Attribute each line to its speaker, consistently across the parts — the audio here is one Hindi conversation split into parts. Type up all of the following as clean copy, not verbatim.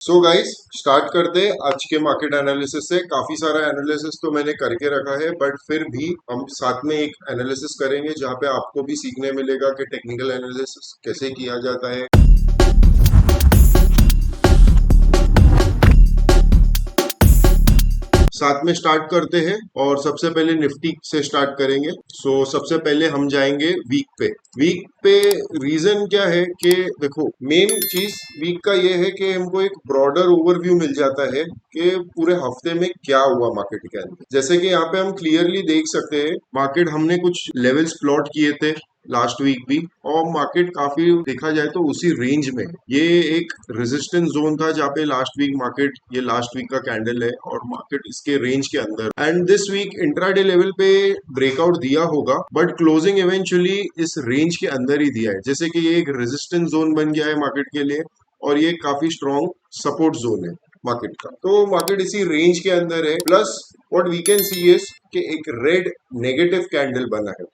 Speaker 1: सो गाइस स्टार्ट करते हैं आज के मार्केट एनालिसिस से। काफी सारा एनालिसिस तो मैंने करके रखा है, बट फिर भी हम साथ में एक एनालिसिस करेंगे जहां पे आपको भी सीखने मिलेगा कि टेक्निकल एनालिसिस कैसे किया जाता है। साथ में स्टार्ट करते हैं और सबसे पहले निफ्टी से स्टार्ट करेंगे। सबसे पहले हम जाएंगे वीक पे। वीक पे रीजन क्या है कि देखो, मेन चीज वीक का ये है कि हमको एक ब्रॉडर ओवरव्यू मिल जाता है कि पूरे हफ्ते में क्या हुआ मार्केट के अंदर। जैसे कि यहाँ पे हम क्लियरली देख सकते हैं, मार्केट हमने कुछ लेवल्स प्लॉट किए थे लास्ट वीक भी, और मार्केट काफी देखा जाए तो उसी रेंज में है। ये एक रेजिस्टेंस जोन था जहाँ पे लास्ट वीक मार्केट, ये लास्ट वीक का कैंडल है और मार्केट इसके रेंज के अंदर, and this week intraday level पे ब्रेकआउट दिया होगा, बट क्लोजिंग इवेंचुअली इस रेंज के अंदर ही दिया है। जैसे कि ये एक रेजिस्टेंस जोन बन गया है मार्केट के लिए और ये काफी स्ट्रॉन्ग सपोर्ट जोन है मार्केट का। तो मार्केट इसी रेंज के अंदर है। Plus what we can see is कि एक रेड नेगेटिव कैंडल बना है।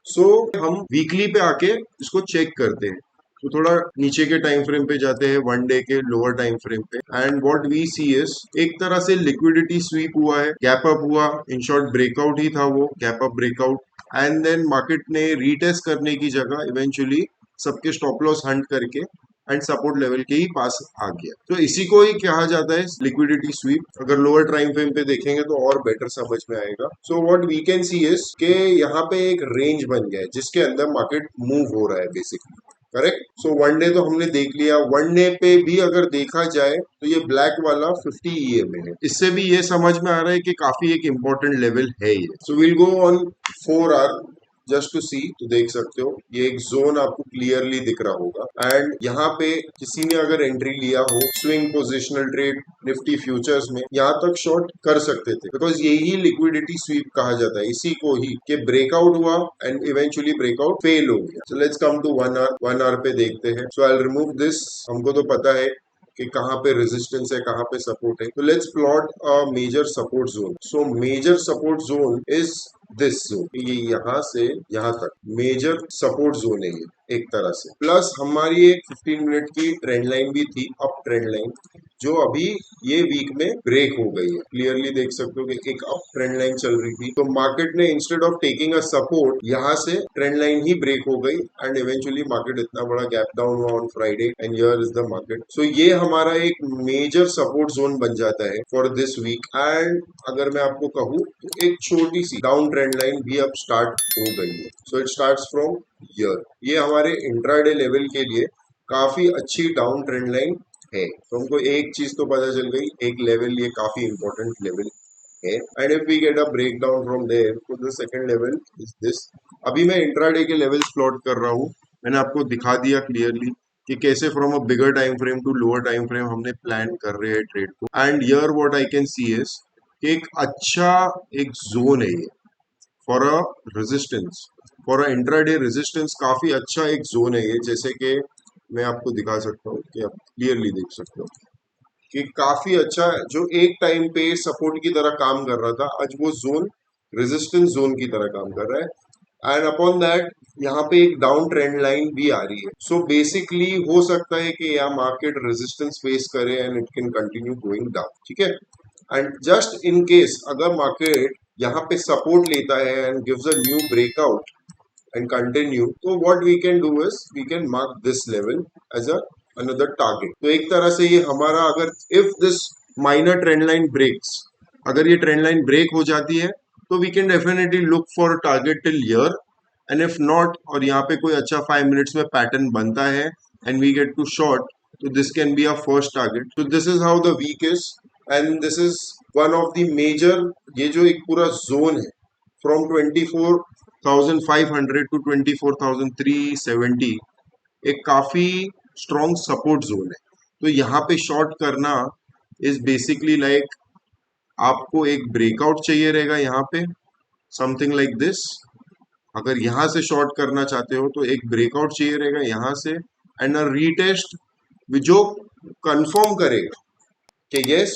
Speaker 1: हम वीकली पे आके इसको चेक करते हैं। तो थोड़ा नीचे के टाइम फ्रेम पे जाते हैं, वन डे के लोअर टाइम फ्रेम पे, and what we see is एक तरह से लिक्विडिटी स्वीप हुआ है, गैप अप हुआ, इन शॉर्ट ब्रेकआउट ही था वो, gap up breakout, and then market ने रीटेस्ट करने की जगह इवेंचुअली सबके स्टॉप लॉस हंट करके एंड सपोर्ट लेवल के ही पास आ गया। तो इसी को ही कहा जाता है लिक्विडिटी स्वीप। अगर लोअर टाइम फ्रेम पे देखेंगे तो और बेटर समझ में आएगा। So what we can see is के यहाँ पे एक रेंज बन गया है जिसके अंदर मार्केट मूव हो रहा है basically. Correct. So one day तो हमने देख लिया। वन डे पे भी अगर देखा जाए तो ये ब्लैक वाला 50 EMA है। इससे भी ये समझ में आ रहा है कि काफी एक इम्पोर्टेंट लेवल है ये। So will go on 4 hour just to see. तो देख सकते हो ये एक जोन आपको क्लियरली दिख रहा होगा, एंड यहाँ पे किसी ने अगर एंट्री लिया हो swing positional trade Nifty futures में, यहाँ तक शॉर्ट कर सकते थे, बिकॉज यही लिक्विडिटी स्वीप कहा जाता है इसी को ही, कि ब्रेकआउट हुआ एंड इवेंचुअली ब्रेकआउट फेल हो गया। So let's come to 1 hour. 1 hour पे देखते हैं। So I remove this. हमको तो पता है कि कहाँ पे रेजिस्टेंस है, कहाँ पे सपोर्ट है। तो let's plot a major support zone. So major support zone is this zone. ये यहाँ से यहाँ तक मेजर सपोर्ट जोन है ये एक तरह से। प्लस हमारी एक 15 मिनट की ट्रेंड लाइन भी थी, अप ट्रेंड लाइन, जो अभी ये वीक में ब्रेक हो गई है। क्लियरली देख सकते हो कि एक अप ट्रेंड लाइन चल रही थी, तो मार्केट ने instead of taking a support यहाँ से ट्रेंड लाइन ही ब्रेक हो गई, एंड इवेंचुअली मार्केट इतना बड़ा गैप डाउन हुआ on Friday, and here is the market. So ये हमारा एक मेजर सपोर्ट जोन बन जाता है फॉर दिस वीक। एंड अगर मैं आपको कहूँ तो एक छोटी सी डाउन ट्रेंड लाइन भी अब स्टार्ट हो गई है। So it starts from here. ये हमारे इंट्राडे लेवल के लिए काफी अच्छी डाउन ट्रेंड लाइन है। तो हमको एक चीज तो पता चल गई, एक लेवल ये काफी इंपॉर्टेंट लेवल है, and if we get a break down from there तो the second level is this. अभी मैं इंट्राडे के लेवल्स प्लॉट कर रहा हूँ। मैंने आपको दिखा दिया क्लियरली कि कैसे from a bigger time frame to lower time frame हमने प्लान कर रहे हैं ट्रेड को। And here what I can see is एक अच्छा एक जोन है ये for a resistance, for a intraday resistance. काफी अच्छा एक जोन है ये। जैसे कि मैं आपको दिखा सकता हूँ कि आप क्लियरली देख सकते हो कि काफी अच्छा है, जो एक टाइम पे सपोर्ट की तरह काम कर रहा था, आज वो जोन रेजिस्टेंस जोन की तरह काम कर रहा है। एंड अपॉन दैट यहाँ पे एक डाउन ट्रेंड लाइन भी आ रही है। सो बेसिकली हो सकता है कि यहाँ मार्केट रेजिस्टेंस फेस करे and it can continue going down. ठीक है। एंड जस्ट इन केस अगर मार्केट यहाँ पे सपोर्ट लेता है and gives a new breakout and continue, so what we can do is we can mark this level as a another target. तो एक तरह से ये हमारा, अगर if this minor trend line breaks, अगर ये ट्रेंड लाइन ब्रेक हो जाती है तो we can definitely look for target till here, and if not और यहाँ पे कोई अच्छा 5 मिनट्स में पैटर्न बनता है and we get to short, तो this can be a first target. तो this is how the week is, and this is one of the major, ये जो एक पूरा जोन है फ्रॉम 24,500 टू 24,370, एक काफी स्ट्रॉन्ग सपोर्ट जोन है। तो यहाँ पे शॉर्ट करना इज बेसिकली लाइक आपको एक ब्रेकआउट चाहिए रहेगा यहाँ पे, समथिंग लाइक दिस। अगर यहाँ से शॉर्ट करना चाहते हो तो एक ब्रेकआउट चाहिए रहेगा यहाँ से, एंड अ रीटेस्ट जो कंफर्म करेगा कि यस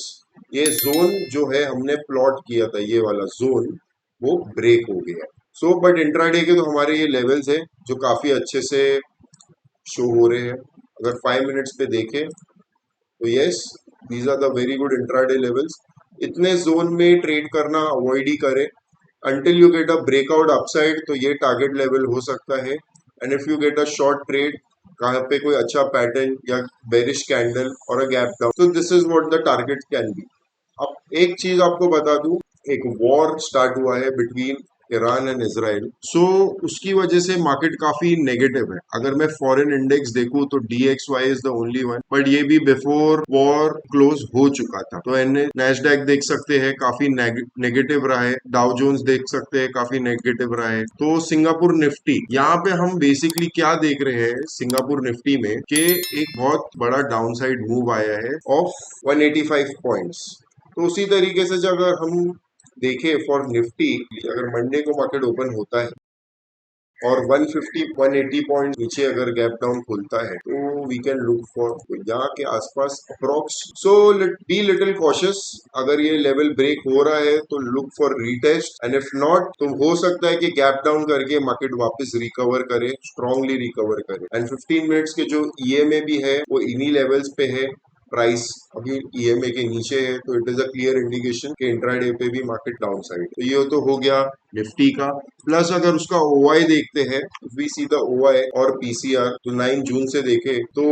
Speaker 1: ये जोन जो है हमने प्लॉट किया था, ये वाला जोन वो ब्रेक हो गया। सो बट इंट्राडे के तो हमारे ये लेवल्स है जो काफी अच्छे से शो हो रहे हैं। अगर 5 मिनट्स पे देखें तो yes these are the very good intraday levels. इतने जोन में ट्रेड करना अवॉइड ही करें until you get a breakout upside, तो ये टारगेट लेवल हो सकता है। And if you get a short trade कहाँ पे कोई अच्छा पैटर्न या बेरिश कैंडल और अ गैप डाउन, तो this is what the target can B. अब एक चीज आपको बता दूं, एक वॉर स्टार्ट हुआ है बिटवीन ईरान एंड इसराइल, सो उसकी वजह से मार्केट काफी नेगेटिव है। अगर मैं फॉरेन इंडेक्स देखूं तो DXY is the only one, but ये भी बिफोर वॉर क्लोज हो चुका था। तो नैस्डैक देख सकते हैं काफी नेगेटिव रहा है, डाउ जोन्स देख सकते हैं काफी नेगेटिव रहा है। तो सिंगापुर निफ्टी, यहाँ पे हम बेसिकली क्या देख रहे हैं सिंगापुर निफ्टी में कि एक बहुत बड़ा डाउनसाइड मूव आया है ऑफ 185 पॉइंट्स। तो उसी तरीके से जब अगर हम देखें फॉर निफ्टी, अगर मंडे को मार्केट ओपन होता है और 150 180 पॉइंट नीचे अगर गैप डाउन खुलता है तो वी कैन लुक फॉर यहाँ के आसपास approx. So be little cautious, अगर ये लेवल ब्रेक हो रहा है तो look for retest, and if not तो हो सकता है कि गैप डाउन करके मार्केट वापस रिकवर करे, स्ट्रांगली रिकवर करे। एंड 15 मिनट्स के जो EMA भी है वो इन्हीं लेवल्स पे है, प्राइस अभी EMA के नीचे है, तो it is a clear indication कि इंट्राडे पे भी मार्केट डाउन साइड। तो ये तो हो गया निफ्टी का। प्लस अगर उसका OI देखते हैं, वी सी द OI और PCR, तो 9 जून से देखे तो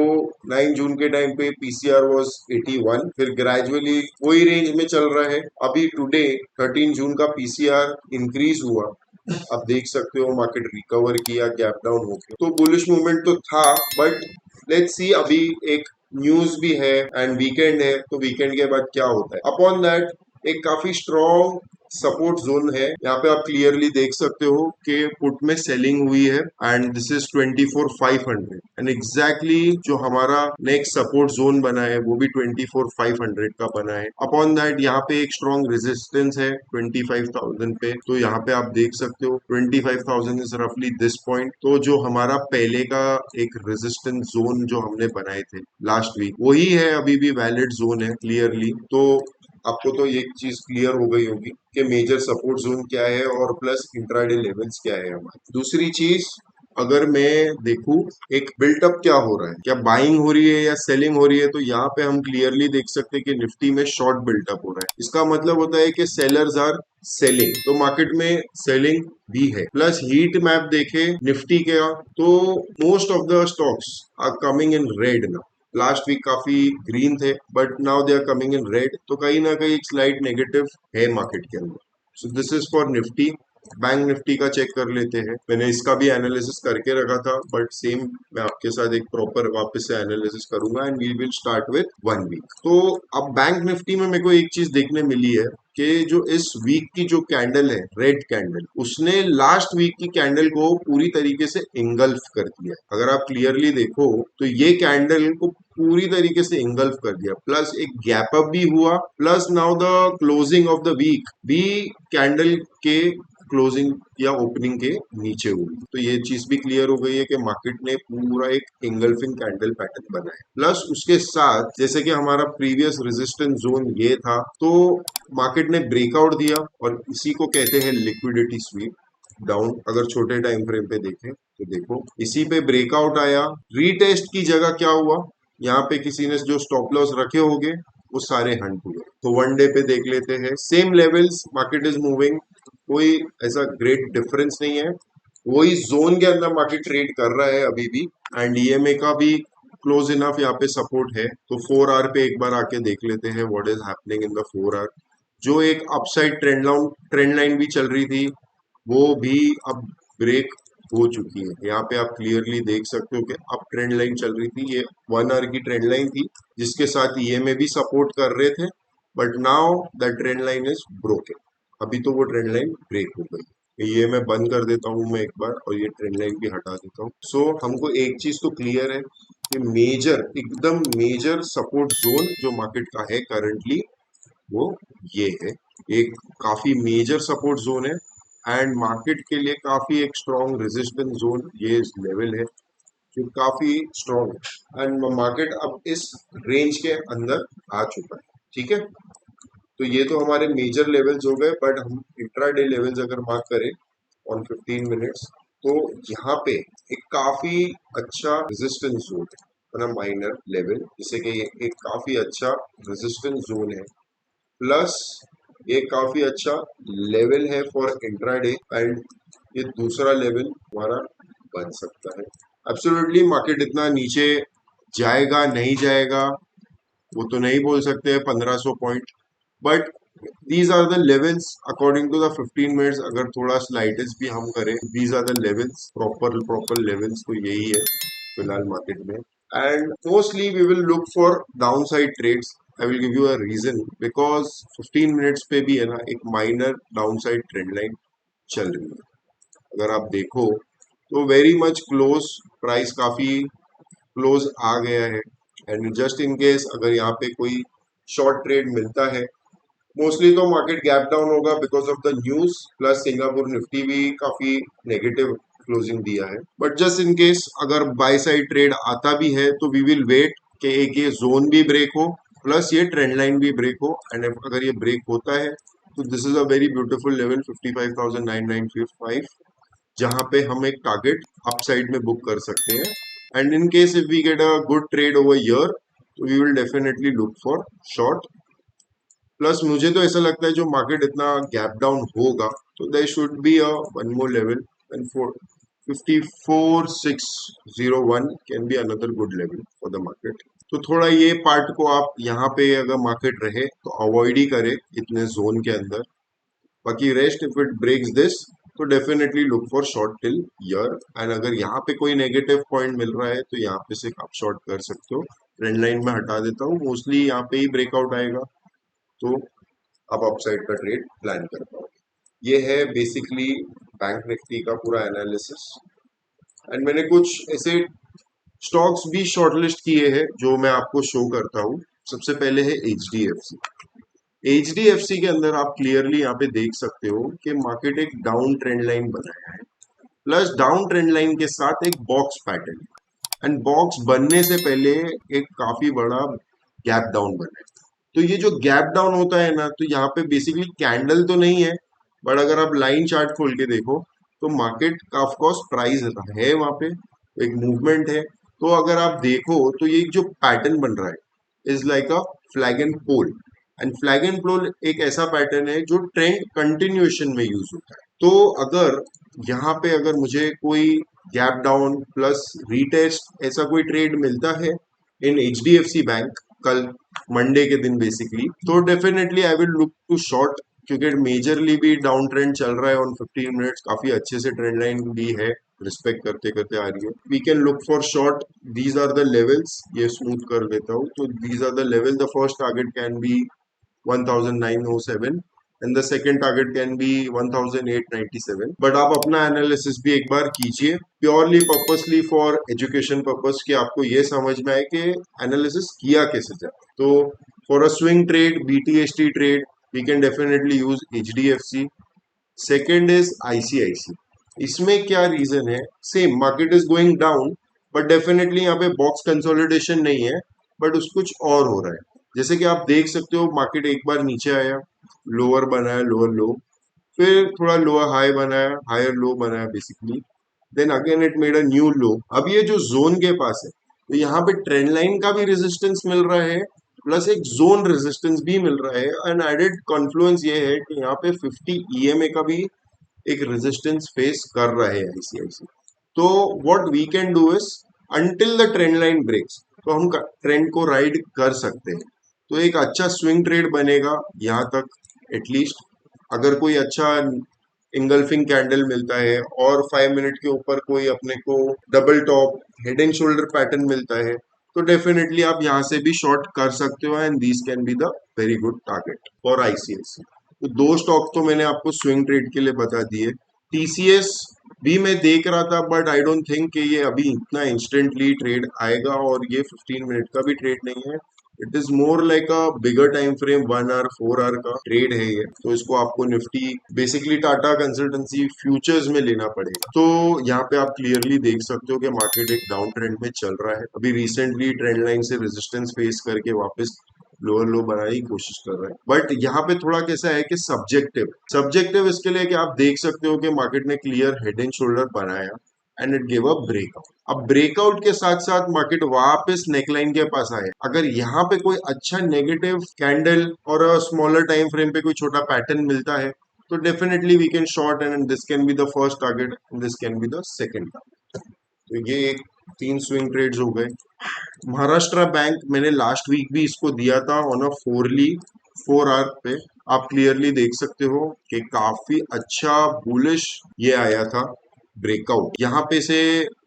Speaker 1: 9 जून के टाइम पे PCR वाज 81, फिर ग्रेजुअली वही रेंज में चल रहा है। अभी टुडे 13 जून का PCR इंक्रीज हुआ, आप देख सकते हो मार्केट रिकवर किया गैप डाउन होके, तो बुलिश मूवमेंट तो था। बट लेट्स सी, अभी एक न्यूज भी है एंड वीकेंड है, तो वीकेंड के बाद क्या होता है। अपॉन दैट एक काफी स्ट्रॉन्ग सपोर्ट जोन है, यहाँ पे आप क्लियरली देख सकते हो कि पुट में सेलिंग हुई है and this is 24,500, and exactly जो हमारा नेक्स्ट सपोर्ट जोन बना है वो भी 24,500 का बना है। अपॉन दैट यहाँ पे एक स्ट्रॉन्ग रेजिस्टेंस है 25,000 पे, तो यहाँ पे आप देख सकते हो 25,000 इज रफली दिस पॉइंट। तो जो हमारा पहले का एक रेजिस्टेंस जोन जो हमने बनाए थे लास्ट वीक, वही है अभी भी वैलिड जोन है क्लियरली। तो आपको तो ये चीज क्लियर हो गई होगी कि मेजर सपोर्ट जोन क्या है और प्लस इंट्राडे लेवल्स क्या है हमारे। दूसरी चीज, अगर मैं देखूं एक बिल्टअप क्या हो रहा है, क्या बाइंग हो रही है या सेलिंग हो रही है, तो यहाँ पे हम क्लियरली देख सकते हैं कि निफ्टी में शॉर्ट बिल्टअप हो रहा है। इसका मतलब होता है कि सेलर्स आर सेलिंग, तो मार्केट में सेलिंग भी है। प्लस हीट मैप देखे निफ्टी का तो most of the stocks are coming in red ना। लास्ट वीक काफी ग्रीन थे but now they are coming in red, तो कहीं ना कहीं एक स्लाइड नेगेटिव है मार्केट के अंदर। So this is for Nifty. Bank Nifty का चेक कर लेते हैं, मैंने इसका भी एनालिसिस करके रखा था बट सेम मैं आपके साथ एक प्रॉपर वापस से एनालिसिस करूंगा and we will start with 1 week. तो अब बैंक निफ्टी में मेरे को एक चीज देखने मिली है कि जो इस वीक की जो कैंडल है रेड कैंडल, उसने लास्ट वीक की कैंडल को पूरी तरीके से इंगल्फ कर दिया। अगर आप क्लियरली देखो तो ये कैंडल को पूरी तरीके से इंगल्फ कर दिया, प्लस एक गैप अप भी हुआ, plus now the closing of the week भी कैंडल के क्लोजिंग या ओपनिंग के नीचे हुई। तो ये चीज भी क्लियर हो गई है कि मार्केट ने पूरा एक इंगल्फिंग कैंडल पैटर्न बनाया। प्लस उसके साथ जैसे कि हमारा प्रीवियस रेजिस्टेंस जोन ये था, तो मार्केट ने ब्रेकआउट दिया और इसी को कहते हैं लिक्विडिटी स्वीप डाउन। अगर छोटे टाइम फ्रेम पे देखें तो देखो इसी पे ब्रेकआउट आया, रीटेस्ट की जगह क्या हुआ, यहाँ पे किसी ने जो स्टॉप लॉस रखे होंगे वो सारे हंट हुए। तो 1 डे पे देख लेते हैं, same levels market is moving, कोई ऐसा ग्रेट डिफरेंस नहीं है, वही जोन के अंदर मार्केट ट्रेड कर रहा है अभी भी। एंड EMA का भी क्लोज इनफ यहाँ पे सपोर्ट है, तो 4 आवर पे एक बार आके देख लेते हैं what is happening in the 4 hour. जो एक अपसाइड ट्रेंड लाइन भी चल रही थी वो भी अब ब्रेक हो चुकी है। यहाँ पे आप क्लियरली देख सकते हो कि अब ट्रेंड लाइन चल रही थी, ये 1 आवर की ट्रेंड लाइन थी जिसके साथ EMA भी सपोर्ट कर रहे थे, but now the trend line is broken. अभी तो वो ट्रेंड लाइन ब्रेक हो गई। ये मैं बंद कर देता हूँ मैं एक बार और ये ट्रेंड लाइन भी हटा देता हूँ। सो हमको एक चीज तो क्लियर है कि मेजर एकदम मेजर सपोर्ट जोन जो मार्केट का है करंटली वो ये है, एक काफी मेजर सपोर्ट जोन है एंड मार्केट के लिए काफी एक स्ट्रॉन्ग रेजिस्टेंस जोन ये लेवल है जो काफी स्ट्रॉन्ग है एंड मार्केट अब इस रेंज के अंदर आ चुका है। ठीक है, तो ये तो हमारे मेजर लेवल्स हो गए, बट हम इंट्राडे लेवल्स अगर मार्क करें ऑन 15 मिनट्स, तो यहाँ पे एक काफी अच्छा रेजिस्टेंस जोन है। माइनर लेवल, जिससे कि ये एक काफी अच्छा रेजिस्टेंस जोन है, प्लस ये काफी अच्छा लेवल है फॉर इंट्राडे, एंड ये दूसरा लेवल हमारा बन सकता है। एब्सोल्युटली मार्केट इतना नीचे जाएगा नहीं जाएगा वो तो नहीं बोल सकते हैं 1500 point, but these are the levels according to the 15 minutes. अगर थोड़ा स्लाइडेस भी हम करें, these are the levels, proper proper levels तो यही है फिलहाल मार्केट में। And mostly we will look for downside trades. I will give you a reason, because 15 minutes पे भी है ना एक minor downside trend line चल रही है। अगर आप देखो तो वेरी मच क्लोज, प्राइस काफी क्लोज आ गया है, एंड जस्ट इन केस अगर यहाँ पे कोई शॉर्ट ट्रेड मिलता है, मोस्टली तो मार्केट गैप डाउन होगा because of the news, plus Singapore Nifty भी काफी नेगेटिव क्लोजिंग दिया है। बट जस्ट इन केस अगर बाय साइड ट्रेड आता भी है तो वी विल वेट कि एक ये जोन भी ब्रेक हो, प्लस ये ट्रेंड लाइन भी ब्रेक हो, एंड अगर ये ब्रेक होता है तो this is a very beautiful level 55,995, जहां पे हम एक टारगेट अपसाइड में बुक कर सकते हैं। And in case if we get a good trade over here तो we will definitely look for short. Plus मुझे तो ऐसा लगता है जो मार्केट इतना गैप डाउन होगा तो there should be a one more level, and 54,601 can be another good level for the market. तो थोड़ा ये पार्ट को आप यहाँ पे अगर मार्केट रहे तो अवॉइड ही करें इतने जोन के अंदर। बाकी rest if it breaks this तो definitely look for short till here, and अगर यहाँ पे कोई नेगेटिव पॉइंट मिल रहा है तो यहाँ पे से आप शॉर्ट कर सकते हो। ट्रेंड लाइन में हटा देता हूँ, मोस्टली यहाँ पे ही ब्रेकआउट आएगा तो आप अपसाइड का ट्रेड प्लान कर पाओगे। ये है बेसिकली बैंक निफ्टी का पूरा एनालिसिस। एंड मैंने कुछ ऐसे स्टॉक्स भी शॉर्टलिस्ट किए हैं जो मैं आपको शो करता हूँ। सबसे पहले है HDFC। HDFC के अंदर आप क्लियरली यहाँ पे देख सकते हो कि मार्केट एक डाउन ट्रेंड लाइन बनाया है, प्लस डाउन ट्रेंड लाइन के साथ एक बॉक्स पैटर्न, एंड बॉक्स बनने से पहले एक काफी बड़ा गैप डाउन बना है। तो ये जो गैप डाउन होता है ना, तो यहाँ पे बेसिकली कैंडल तो नहीं है, बट अगर आप लाइन चार्ट खोल के देखो तो मार्केट का ऑफ कोर्स प्राइस है वहां पे, एक मूवमेंट है। तो अगर आप देखो तो ये जो पैटर्न बन रहा है is like a flag and pole, and flag and pole एक ऐसा पैटर्न है जो ट्रेंड कंटिन्यूएशन में यूज होता है। तो अगर यहाँ पे अगर मुझे कोई गैप डाउन प्लस रीटेस्ट ऐसा कोई ट्रेड मिलता है इन HDFC बैंक कल मंडे के दिन बेसिकली, तो definitely I will look to short, क्योंकि मेजरली भी डाउन ट्रेंड चल रहा है ऑन 15 मिनट्स, काफी अच्छे से ट्रेंड लाइन भी है, रिस्पेक्ट करते करते आ रही है। We can look for short, these are the levels, ये स्मूथ कर देता हूँ। तो these are the level, the first target can be 1907 and the second target can be 1897, but आप अपना एनालिसिस भी एक बार कीजिए purely purposely for education purpose, कि आपको ये समझ में आए कि एनालिसिस किया कैसे जाए। तो for a swing trade, BTST trade, we can definitely use HDFC। Second is ICIC। इसमें क्या रीजन है, same market is going down, but definitely यहाँ पे बॉक्स कंसोलिडेशन नहीं है, बट उस कुछ और हो रहा है। जैसे कि आप देख सकते हो मार्केट एक बार नीचे आया, लोअर बनाया, लोअर लो, फिर थोड़ा लोअर हाई बनाया, हायर लो बनाया basically, then again it made a new low. अब ये जो जोन के पास है तो यहाँ पे ट्रेंड लाइन का भी रेजिस्टेंस मिल रहा है, प्लस एक जोन रेजिस्टेंस भी मिल रहा है, एंड एडेड कॉन्फ्लुएंस ये है कि यहाँ पे 50 EMA का भी एक रेजिस्टेंस फेस कर रहा है ICIC। तो what we can do is, until the trend line breaks तो हम ट्रेंड को राइड कर सकते हैं। तो एक अच्छा स्विंग ट्रेड बनेगा यहाँ तक एटलीस्ट। अगर कोई अच्छा इंगल्फिंग कैंडल मिलता है और 5 मिनट के ऊपर कोई अपने को double top head and shoulder pattern मिलता है तो डेफिनेटली आप यहाँ से भी शॉर्ट कर सकते हो, and these can be the very good target for ICIC। तो दो स्टॉक तो मैंने आपको स्विंग ट्रेड के लिए बता दिए। TCS भी मैं देख रहा था, बट आई डोंट थिंक कि ये अभी इतना इंस्टेंटली ट्रेड आएगा, और ये 15 मिनट का भी ट्रेड नहीं है। It is more like a bigger time frame, 1 hour 4 hour का ट्रेड है ये। तो इसको आपको Nifty basically Tata consultancy futures में लेना पड़ेगा। तो यहाँ पे आप क्लियरली देख सकते हो कि मार्केट एक डाउन ट्रेंड में चल रहा है। अभी रिसेंटली ट्रेंड लाइन से रेजिस्टेंस फेस करके वापस लोअर लो बनाने की कोशिश कर रहा है, बट यहाँ पे थोड़ा कैसा है कि सब्जेक्टिव सब्जेक्टिव इसके लिए कि आप देख सकते हो कि मार्केट ने क्लियर हेड एंड शोल्डर बनाया, and it give a breakout. अब ब्रेकआउट के साथ साथ मार्केट वापस नेकलाइन के पास आए। अगर यहाँ पे कोई अच्छा नेगेटिव कैंडल और स्मॉलर टाइम फ्रेम पे कोई छोटा पैटर्न मिलता है तो definitely we can short and this can be the first target, this can be the second target. तो ये एक 3 स्विंग ट्रेड्स हो गए। महाराष्ट्र बैंक मैंने लास्ट वीक भी इसको दिया था ऑन अ 4 आवर पे। आप क्लियरली देख सकते हो कि काफी अच्छा बुलिश ये आया था ब्रेकआउट। यहाँ पे से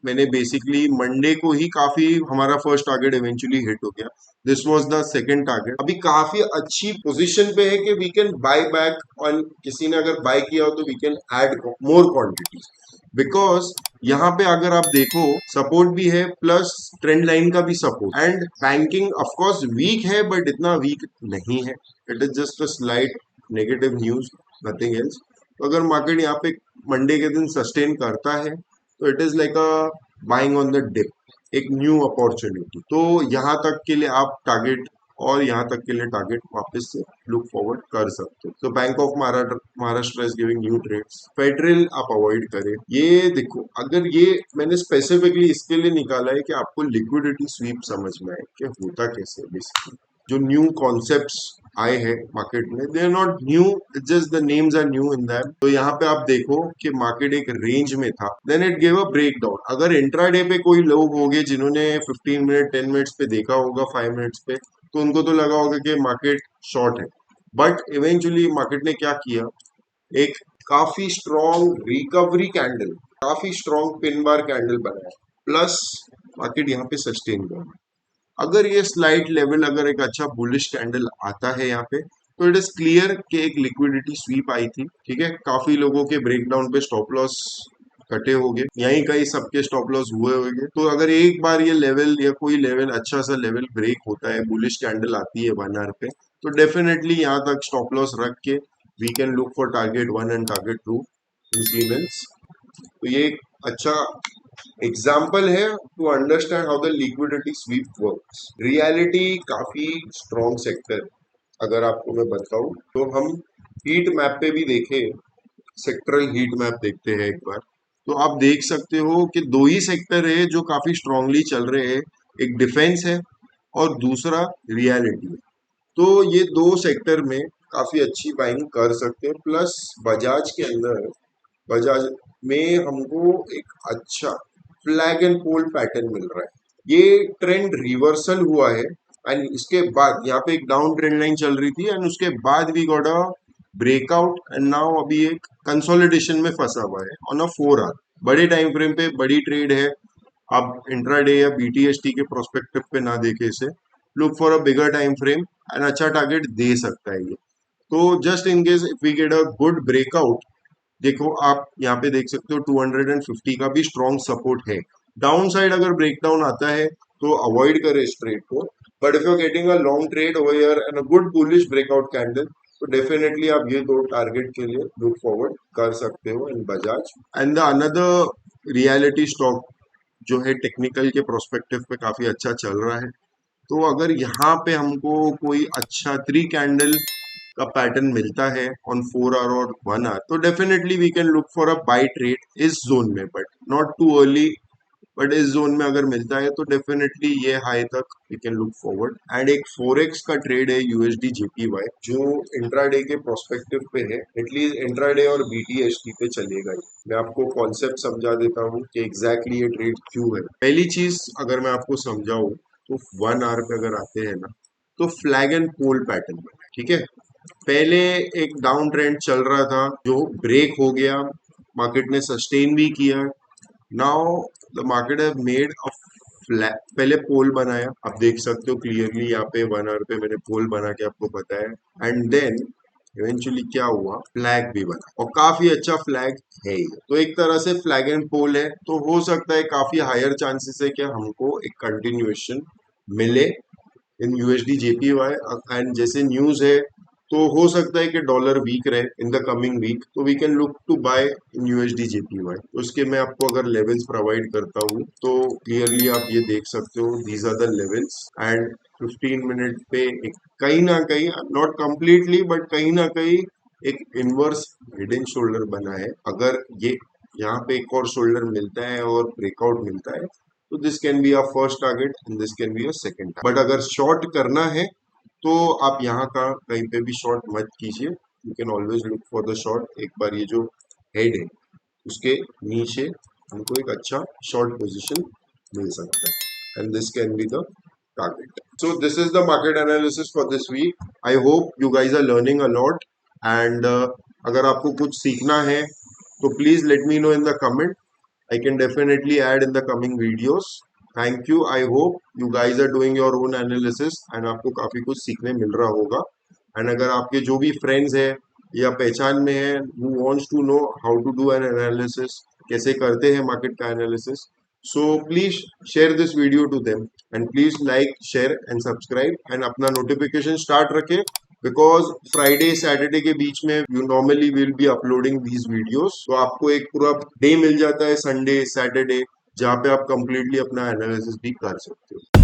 Speaker 1: मैंने बेसिकली मंडे को ही काफी हमारा फर्स्ट टारगेट इवेंचुअली हिट हो गया। This was the second target. अभी काफी अच्छी पोजीशन पे है कि वी कैन बाय बैक, और किसी ने अगर बाय किया हो तो we can add more quantities, because यहाँ पे अगर आप देखो सपोर्ट भी है प्लस ट्रेंड लाइन का भी support, and banking of course weak है बट इतना वीक नहीं है। It is just a slight negative news, nothing else. तो अगर मार्केट यहाँ पे मंडे के दिन सस्टेन करता है तो it is like a buying on the dip, एक न्यू अपॉर्चुनिटी। तो यहाँ तक के लिए आप टारगेट, और यहाँ तक के लिए टारगेट वापस से लुक फॉरवर्ड कर सकते हो। तो bank of Maharashtra is giving new trades. Federal आप अवॉइड करें। ये देखो, अगर ये मैंने स्पेसिफिकली इसके लिए निकाला है कि आपको लिक्विडिटी स्वीप समझ में आए कि होता कैसे। बेसिकली जो न्यू कॉन्सेप्ट्स आए हैं मार्केट में, they are not new, it's just the names are new in them. तो यहाँ पे आप देखो कि मार्केट एक रेंज में था, then it give a breakdown. अगर इंट्राडे पे कोई लोग होंगे जिन्होंने 15 मिनट 10 मिनट्स पे देखा होगा, 5 मिनट्स पे, तो उनको तो लगा होगा कि मार्केट शॉर्ट है। बट इवेंचुअली मार्केट ने क्या किया, एक काफी स्ट्रॉन्ग रिकवरी कैंडल, काफी स्ट्रॉन्ग पिन बार कैंडल बनाया, प्लस मार्केट यहाँ पे सस्टेन कर। अगर ये स्लाइड लेवल, अगर एक अच्छा बुलिश कैंडल आता है यहाँ पे, तो इट इज क्लियर कि एक लिक्विडिटी स्वीप आई थी। ठीक है, काफी लोगों के ब्रेकडाउन पे स्टॉप लॉस कटे होंगे, यहीं कहीं सबके स्टॉप लॉस हुए होंगे। तो अगर एक बार ये लेवल या कोई लेवल, अच्छा सा लेवल ब्रेक होता है, बुलिश कैंडल आती है 1 आवर पे, तो डेफिनेटली यहाँ तक स्टॉप लॉस रख के we can look for target 1 and target 2 in Siemens. तो ये एक अच्छा एग्जाम्पल है to understand how the liquidity sweep works. Realty काफी स्ट्रॉन्ग सेक्टर, अगर आपको मैं बताऊं तो हम हीट मैप पे भी देखे, सेक्टरल हीट मैप देखते हैं एक बार, तो आप देख सकते हो कि दो ही सेक्टर है जो काफी स्ट्रांगली चल रहे हैं। एक डिफेंस है और दूसरा रियलिटी है। तो ये दो सेक्टर में काफी अच्छी बाइंग कर सकते हैं। प्लस बजाज के अंदर, बजाज में हमको एक अच्छा फ्लैग एंड पोल पैटर्न मिल रहा है। ये ट्रेंड रिवर्सल हुआ है एंड इसके बाद यहाँ पे एक डाउन ट्रेंड लाइन चल रही थी एंड उसके बाद we got a breakout and now अभी एक कंसोलिडेशन में फंसा हुआ है ऑन अ 4 आवर। बड़े टाइम फ्रेम पे बड़ी ट्रेड है। आप इंट्राडे या बीटीएसटी के प्रोस्पेक्टिव पे ना देखे इसे, look for a bigger time frame and अच्छा टारगेट दे सकता है ये। तो just in case if we get a good breakout, देखो आप यहाँ पे देख सकते हो 250 का भी स्ट्रॉन्ग सपोर्ट है। डाउन साइड अगर ब्रेकडाउन आता है तो अवॉइड करें इस ट्रेड को, but if you getting a long trade over here and a good bullish breakout candle, तो डेफिनेटली आप ये दो टारगेट के लिए लुक फॉरवर्ड कर सकते हो in Bajaj. And the another reality stock जो है टेक्निकल के प्रोस्पेक्टिव पे काफी अच्छा चल रहा है। तो अगर यहाँ पे हमको कोई अच्छा 3 कैंडल का पैटर्न मिलता है ऑन 4 आवर और 1 आवर, तो definitely we can look for a buy trade इस जोन में, but not too early. But इस जोन में अगर मिलता है तो डेफिनेटली ये हाई तक we can look forward. And एक फोरेक्स का ट्रेड है यूएसडी जेपीवाई, जो इंट्राडे के प्रोस्पेक्टिव पे है, एटलीस्ट इंट्राडे और बीटीएसटी पे चलेगा ही। मैं आपको कॉन्सेप्ट समझा देता हूँ कि एग्जैक्टली ये ट्रेड क्यों है। पहली चीज अगर मैं आपको समझाऊं तो 1 आवर पे अगर आते हैं ना, तो फ्लैग एंड पोल पैटर्न बना है। ठीक है, पहले एक डाउन ट्रेंड चल रहा था जो ब्रेक हो गया, मार्केट ने सस्टेन भी किया। Now the market have made a flag, पहले पोल बनाया, आप देख सकते हो क्लियरली यहाँ पे 1 आवर पे मैंने पोल बना के आपको बताया। एंड देन इवेंचुअली क्या हुआ, फ्लैग भी बना और काफी अच्छा फ्लैग है ये। तो एक तरह से फ्लैग एंड पोल है, तो हो सकता है काफी हायर चांसेस है कि हमको एक कंटिन्यूएशन मिले इन यूएसडी जेपीवाई। एंड जैसे न्यूज है तो हो सकता है कि डॉलर वीक रहे इन द कमिंग वीक, तो we can look to buy in USD JPY. तो उसके मैं आपको अगर लेवल्स प्रोवाइड करता हूँ तो क्लियरली आप ये देख सकते हो, these are the levels. And 15 minute पे एक कहीं ना कहीं, नॉट कंप्लीटली बट कहीं ना कहीं एक इनवर्स हेड एंड शोल्डर बना है। अगर ये यहाँ पे एक और शोल्डर मिलता है और ब्रेकआउट मिलता है, तो this can be a first target and this can be a second target. But अगर शॉर्ट करना है तो आप यहाँ का कहीं पे भी शॉर्ट मत कीजिए, you can always look for the short. एक बार ये जो हेड है उसके नीचे हमको एक अच्छा शॉर्ट पोजीशन मिल सकता है and this can be the target. So this is the market analysis for this week. I hope you guys are learning a lot and अगर आपको कुछ सीखना है तो please let me know in the comment. I can definitely add in the coming videos. Thank you. I hope you guys are doing your own analysis and आपको काफी कुछ सीखने मिल रहा होगा. And अगर आपके जो भी friends है या पहचान में है who wants to know how to do an analysis, कैसे करते हैं market का analysis, so please share this video to them and please like, share and subscribe and अपना notification start रखें because Friday Saturday के बीच में you normally will be uploading these videos, तो आपको एक पूरा डे मिल जाता है Sunday Saturday जहाँ पे आप completely अपना analysis भी कर सकते हो.